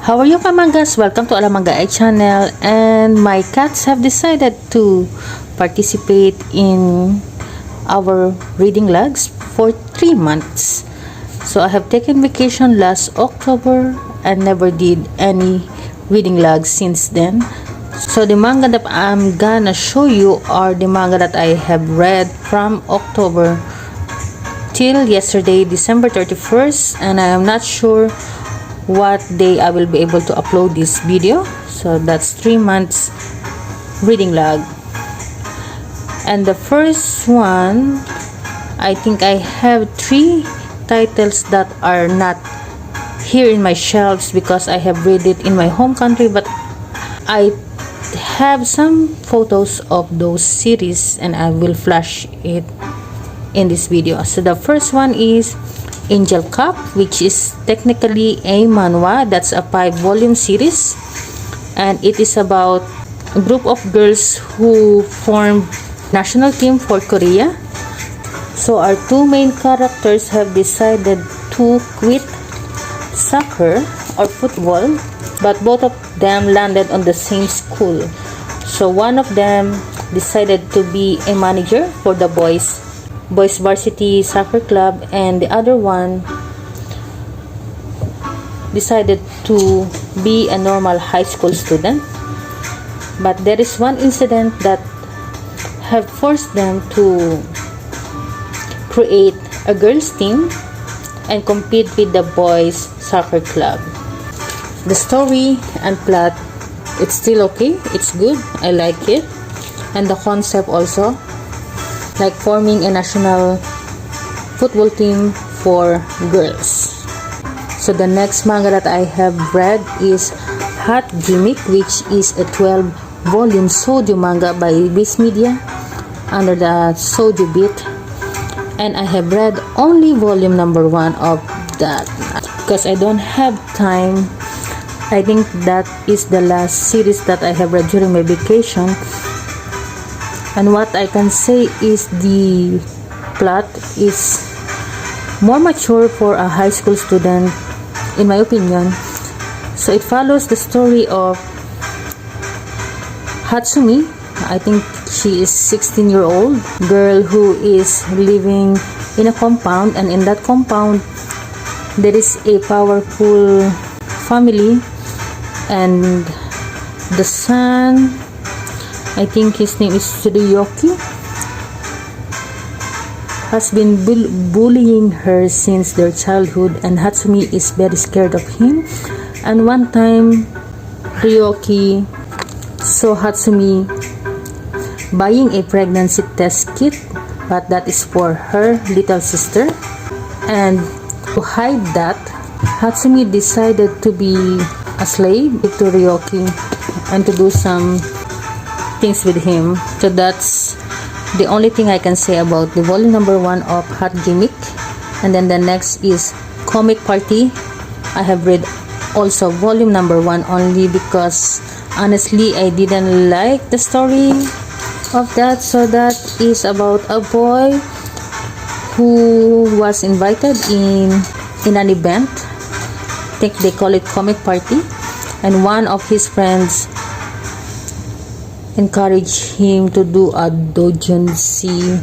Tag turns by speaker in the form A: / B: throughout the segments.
A: How are you, Mangas? Welcome to Manga channel. And my cats have decided to participate in our reading logs for 3 months. So I have taken vacation last October and never did any reading logs since then. So the manga that I'm gonna show you are the manga that I have read from October till yesterday, December 31st, and I am not sure what day I will be able to upload this video. So that's 3 months reading log. And the first one, I think I have 3 titles that are not here in my shelves because I have read it in my home country, but I have some photos of those series and I will flash it in this video. So the first one is Angel Cup, which is technically a manhwa. That's a 5-volume series, and it is about a group of girls who formed national team for Korea. So our 2 main characters have decided to quit soccer or football, but both of them landed on the same school. So one of them decided to be a manager for the boys varsity soccer club, and the other one decided to be a normal high school student. But there is one incident that have forced them to create a girls team and compete with the boys soccer club. The story and plot, it's still okay, it's good, I like it, and the concept also, like forming a national football team for girls. So the next manga that I have read is Hot Gimmick, which is a 12-volume shoujo manga by Viz Media under the Shoujo Beat, and I have read only volume number 1 of that because I don't have time. I think that is the last series that I have read during my vacation. And what I can say is the plot is more mature for a high school student, in my opinion. So it follows the story of Hatsumi. I think she is 16-year-old girl who is living in a compound, and in that compound there is a powerful family, and the son, I think his name is Tsuruyoki, has been bullying her since their childhood, and Hatsumi is very scared of him. And one time Ryoki saw Hatsumi buying a pregnancy test kit, but that is for her little sister, and to hide that, Hatsumi decided to be a slave to Ryoki and to do some things with him. So that's the only thing I can say about the volume number 1 of Hot Gimmick. And then the next is Comic Party. I have read also volume number 1 only because honestly I didn't like the story of that. So that is about a boy who was invited in an event. I think they call it Comic Party, and one of his friends encourage him to do a doujinshi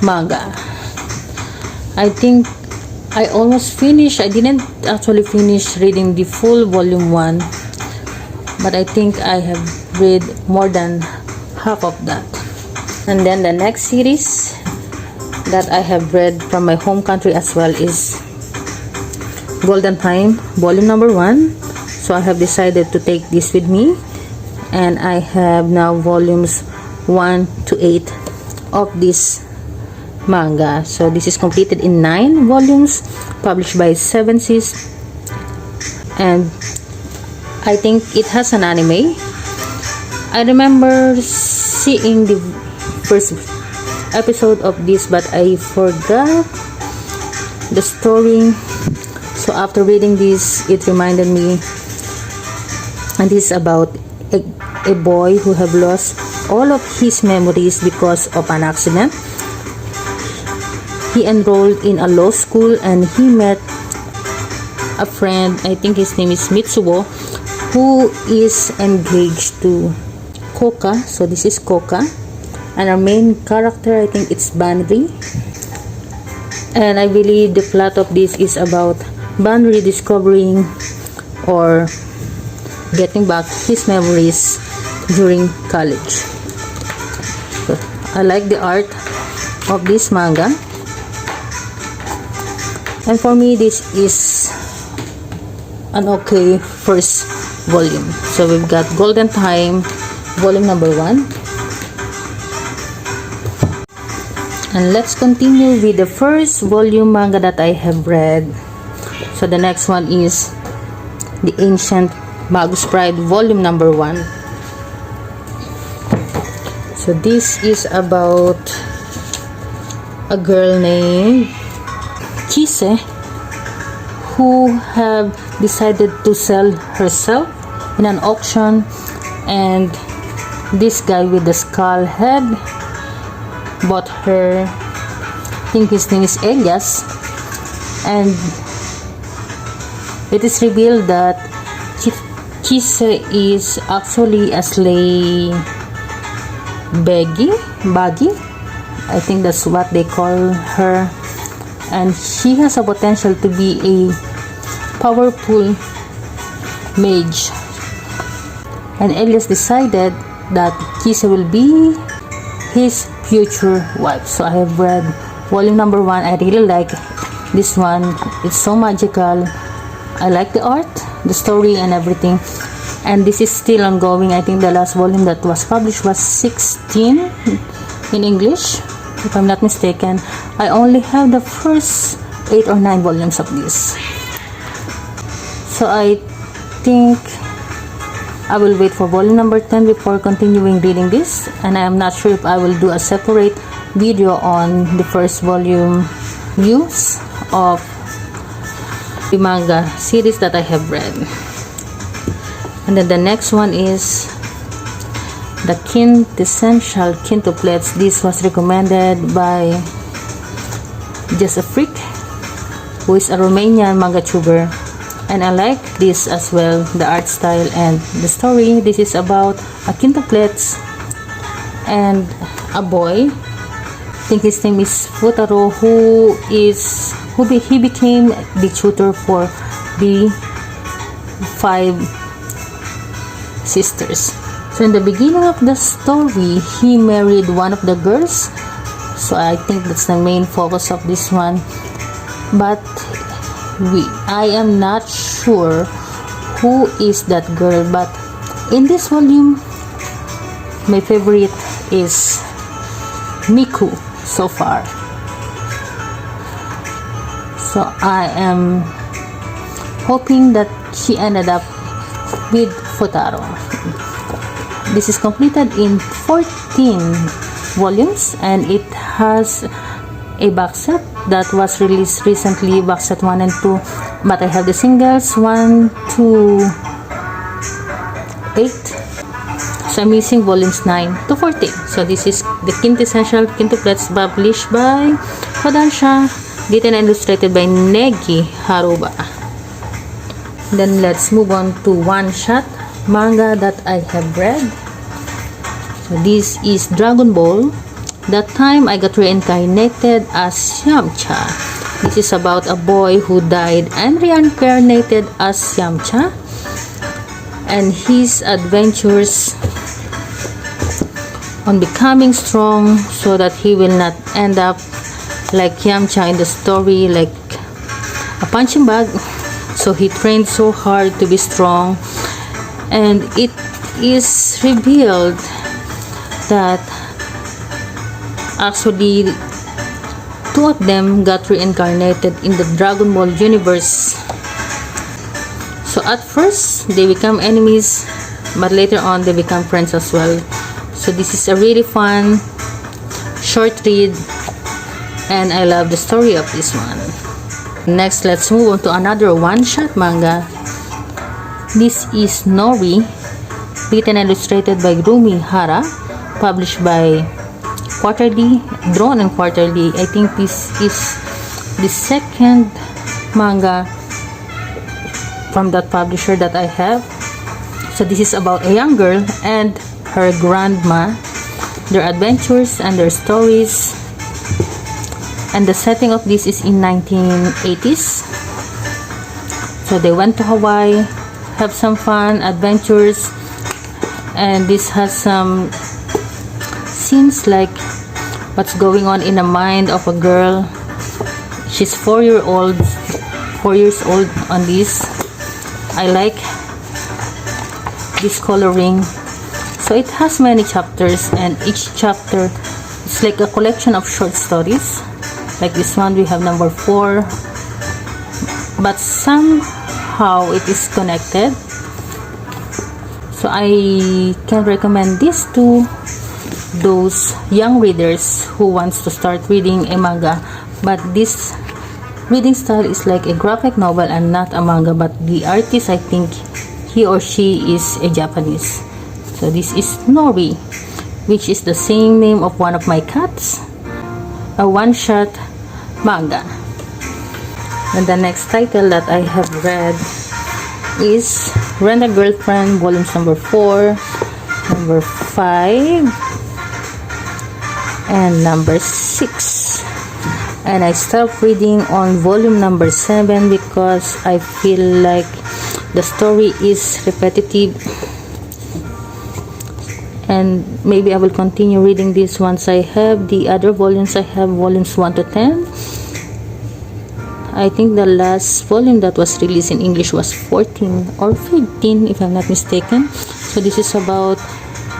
A: manga. I think I almost finished. I didn't actually finish reading the full volume 1, but I think I have read more than half of that. And then the next series that I have read from my home country as well is Golden Time volume number 1. So I have decided to take this with me, and I have now volumes 1 to 8 of this manga. So this is completed in 9 volumes, published by 7 Seas, and I think it has an anime. I remember seeing the first episode of this, but I forgot the story. So after reading this, it reminded me, and this is about a boy who have lost all of his memories because of an accident. He enrolled in a law school and he met a friend, I think his name is Mitsuo, who is engaged to Koka. So this is Koka, and our main character, I think it's Banri. And I believe the plot of this is about Banri discovering or getting back his memories during college. So, I like the art of this manga, and for me this is an okay first volume. So we've got Golden Time volume number 1, and let's continue with the first volume manga that I have read. So the next one is The Ancient Magus Pride volume number 1. So this is about a girl named Chise who have decided to sell herself in an auction, and this guy with the skull head bought her. I think his name is Elias, and it is revealed that Chise is actually a slave baggy, I think that's what they call her, and she has a potential to be a powerful mage. And Elias decided that Chise will be his future wife. So I have read volume number 1. I really like this one. It's so magical. I like the art, the story, and everything. And this is still ongoing. I think the last volume that was published was 16 in English, if I'm not mistaken. I only have the first 8 or 9 volumes of this. So I think I will wait for volume number 10 before continuing reading this. And I am not sure if I will do a separate video on the first volume views of the manga series that I have read. And then the next one is the Quintessential Quintuplets. This was recommended by Just a Freak, who is a Romanian manga tuber, and I like this as well, the art style and the story. This is about a quintuplets and a boy, I think his name is Futaro, he became the tutor for the 5 sisters. So in the beginning of the story, he married one of the girls, so I think that's the main focus of this one. But I am not sure who is that girl. But in this volume, my favorite is Miku so far. So I am hoping that she ended up with Futaro. This is completed in 14 volumes, and it has a box set that was released recently, box set 1 and 2, but I have the singles 1 to 8, so I'm using volumes 9 to 14. So this is the Quintessential Quintuplets, published by Kodansha, written and illustrated by Negi Haruba. Then let's move on to one-shot manga that I have read. So this is Dragon Ball. That time I got reincarnated as Yamcha. This is about a boy who died and reincarnated as Yamcha, and his adventures on becoming strong so that he will not end up like Yamcha in the story, like a punching bag. So he trained so hard to be strong, and it is revealed that actually 2 of them got reincarnated in the Dragon Ball universe. So at first they become enemies, but later on they become friends as well. So this is a really fun short read, and I love the story of this one. Next, let's move on to another one-shot manga. This is Nori, written and illustrated by Rumi Hara, published by Quarterly, drawn and Quarterly. I think this is the second manga from that publisher that I have. So this is about a young girl and her grandma, their adventures and their stories. And the setting of this is in 1980s. So they went to Hawaii, have some fun, adventures, and this has some scenes like what's going on in the mind of a girl. She's 4 years old on this. I like this coloring. So it has many chapters, and each chapter is like a collection of short stories. Like this one, we have number 4, but somehow it is connected. So I can recommend this to those young readers who wants to start reading a manga, but this reading style is like a graphic novel and not a manga. But the artist, I think he or she is a Japanese. So this is Nori, which is the same name of one of my cats, a one-shot manga. And the next title that I have read is Rent a Girlfriend, volumes number 4, number 5, and number 6. And I stopped reading on volume number 7 because I feel like the story is repetitive, and maybe I will continue reading this once I have the other volumes. I have volumes 1 to 10. I think the last volume that was released in English was 14 or 15 if I'm not mistaken. So this is about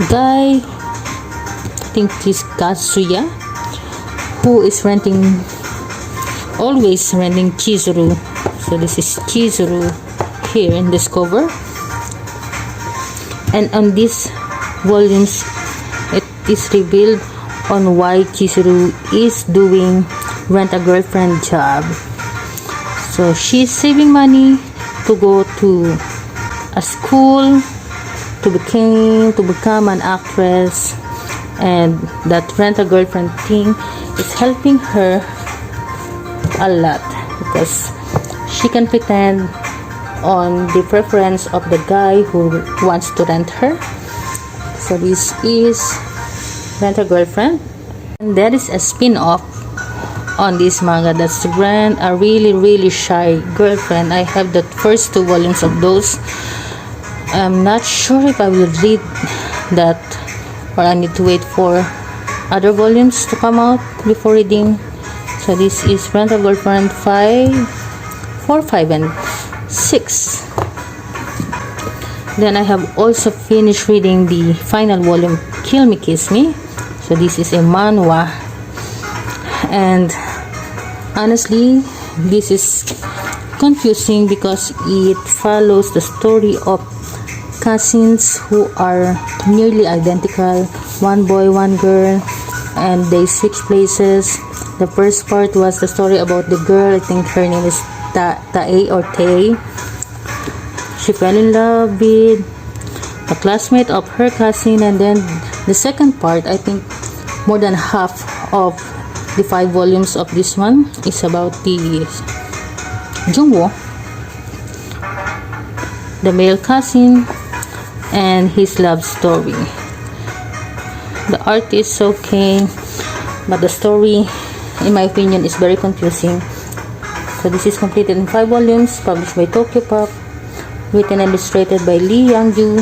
A: guy, I think this Kazuya, who is always renting Chizuru. So this is Chizuru here in this cover, and on these volumes it is revealed on why Chizuru is doing rent a girlfriend job. So she's saving money to go to a school to become an actress, and that rent a girlfriend thing is helping her a lot because she can pretend on the preference of the guy who wants to rent her. So this is Rent a Girlfriend, and that is a spin-off on this manga that's to grant a really shy girlfriend. I have the first 2 volumes of those. I'm not sure if I will read that, or I need to wait for other volumes to come out before reading. So this is Rent a Girlfriend 4, 5, and 6. Then I have also finished reading the final volume, Kill Me Kiss Me. So this is a manhwa, and honestly this is confusing because it follows the story of cousins who are nearly identical, one boy, one girl, and they switch places. The first part was the story about the girl, I think her name is Tae or Tae. She fell in love with a classmate of her cousin, and then the second part, I think more than half of the 5 volumes of this one is about the Jungwoo, the male cousin, and his love story. The art is okay, but the story, in my opinion, is very confusing. So this is completed in 5 volumes, published by Tokyo Pop, written and illustrated by Lee Young-ju.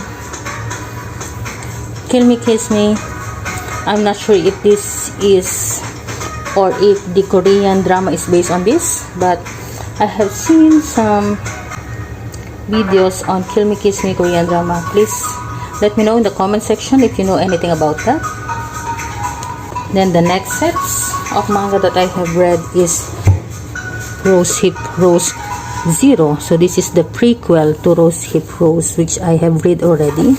A: Kill Me Kiss Me, I'm not sure if this is or if the Korean drama is based on this, but I have seen some videos on Kill Me Kiss Me Korean drama. Please let me know in the comment section if you know anything about that. Then the next sets of manga that I have read is Rose Hip Rose Zero. So this is the prequel to Rose Hip Rose, which I have read already.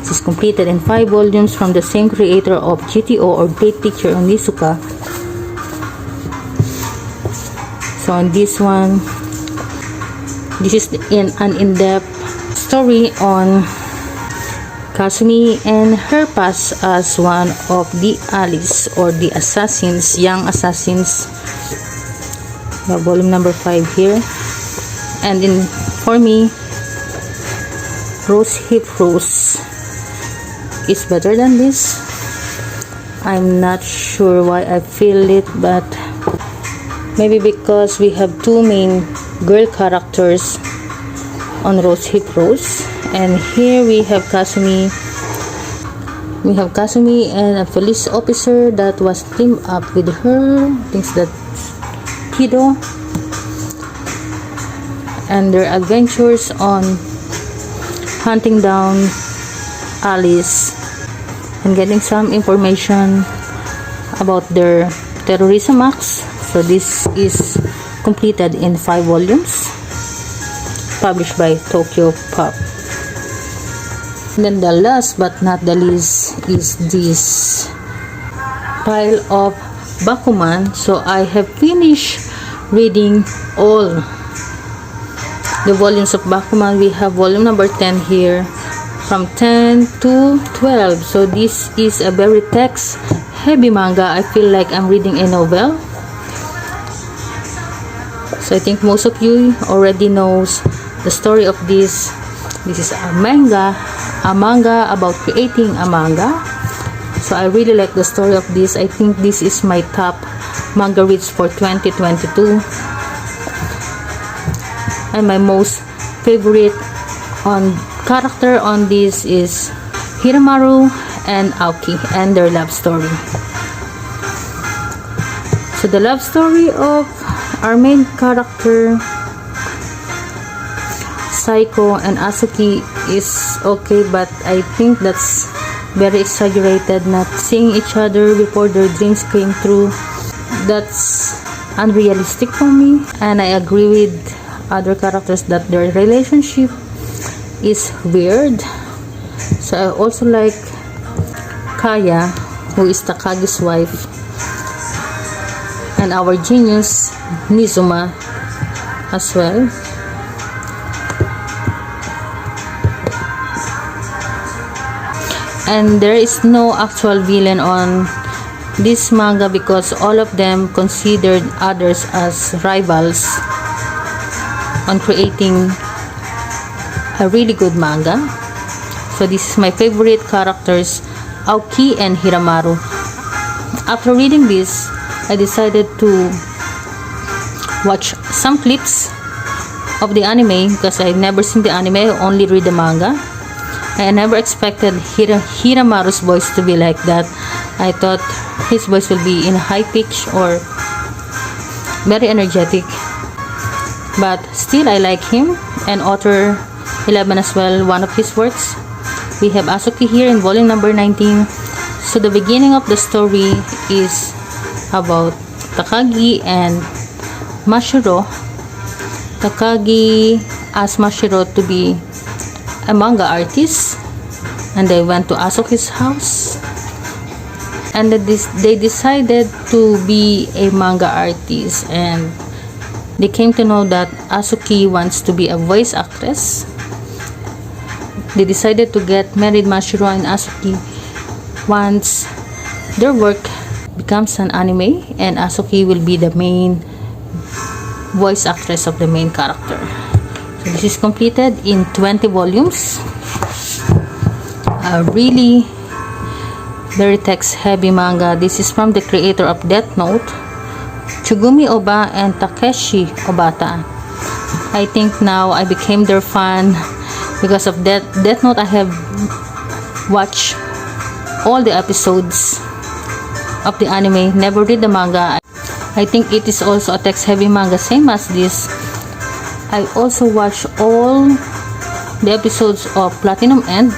A: This is completed in 5 volumes from the same creator of GTO or Great Teacher Onizuka. So on this one, this is an in-depth story on Kasumi and her past as one of the Alice or the assassins, young assassins. Volume number 5 here. And in For me, Rose Hip Rose is better than this. I'm not sure why I feel it, but maybe because we have two main girl characters on Rose Hip Rose, and here we have Kasumi. We have Kasumi and a police officer that was teamed up with her. Thinks that Kido, and their adventures on hunting down Alice and getting some information about their terrorism acts. So this is completed in 5 volumes, published by Tokyo Pop. And then the last but not the least is this pile of Bakuman. So I have finished reading all the volumes of Bakuman. We have volume number 10 here, from 10 to 12. So this is a very text heavy manga. I feel like I'm reading a novel. So I think most of you already knows the story of this. This is a manga about creating a manga. So I really like the story of this. I think this is my top manga reads for 2022. And my most favorite character on this is Hiramaru and Aoki and their love story. So the love story of our main character Saiko and Asuki is okay, but I think that's very exaggerated, not seeing each other before their dreams came true. That's unrealistic for me, and I agree with other characters that their relationship is weird. So I also like Kaya, who is Takagi's wife, and our genius Nizuma as well. And there is no actual villain on this manga because all of them considered others as rivals on creating a really good manga. So this is my favorite characters, Aoki and Hiramaru. After reading this, I decided to watch some clips of the anime because I never seen the anime, I only read the manga. I never expected Hiramaru's voice to be like that. I thought his voice will be in high pitch or very energetic. But still, I like him, and author 11 as well, one of his works. We have Asuki here in volume number 19. So the beginning of the story is about Takagi and Mashiro. Takagi asked Mashiro to be a manga artist, and they went to Asuki's house, and they decided to be a manga artist, and they came to know that Asuki wants to be a voice actress. They decided to get married, Mashiro and Asuki, once their work becomes an anime and Asuki will be the main voice actress of the main character. So this is completed in 20 volumes. A really very text heavy manga. This is from the creator of Death Note, Tsugumi Oba and Takeshi Obata. I think now I became their fan because of Death Note. I have watched all the episodes of the anime, never read the manga. I think it is also a text heavy manga, same as this. I also watched all the episodes of Platinum End,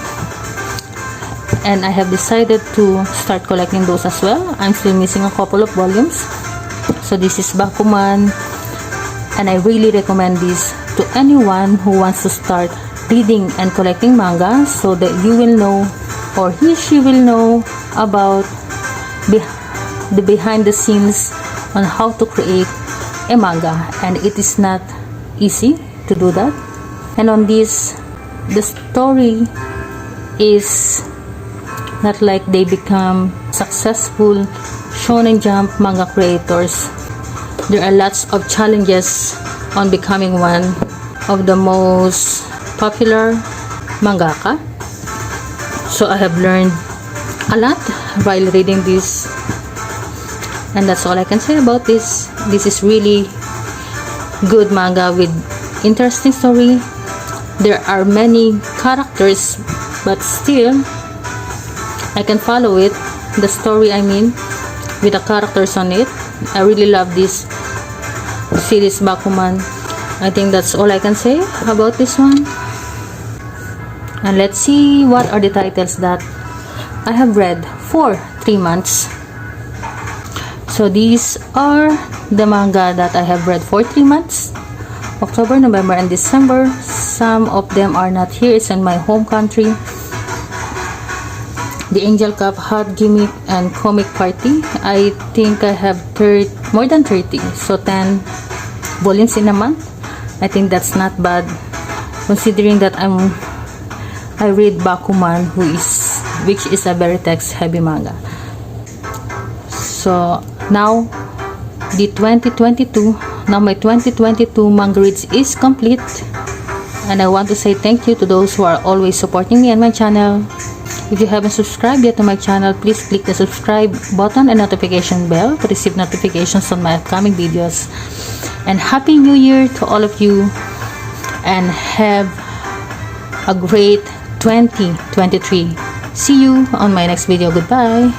A: and I have decided to start collecting those as well. I'm still missing a couple of volumes. So this is Bakuman, and I really recommend this to anyone who wants to start reading and collecting manga, so that you will know, or she will know, about the behind the scenes on how to create a manga. And it is not easy to do that. And on this, the story is not like they become successful Shonen Jump manga creators. There are lots of challenges on becoming one. of the most popular mangaka. So I have learned a lot while reading this, and that's all I can say about this. This is really good manga with interesting story. There are many characters, but still I can follow it, the story I mean, with the characters on it. I really love this series Bakuman. I think that's all I can say about this one. And let's see what are the titles that I have read for 3 months. So these are the manga that I have read for 3 months: October, November, and December. Some of them are not here. It's in my home country. The Angel Cup, Hot Gimmick, and Comic Party. I think I have more than 30. So 10 volumes in a month. I think that's not bad, considering that I read Bakuman, which is a very text-heavy manga. So now my 2022 manga reads is complete, and I want to say thank you to those who are always supporting me and my channel. If you haven't subscribed yet to my channel, please click the subscribe button and notification bell to receive notifications on my upcoming videos. And Happy New Year to all of you, and have a great 2023. See you on my next video. Goodbye.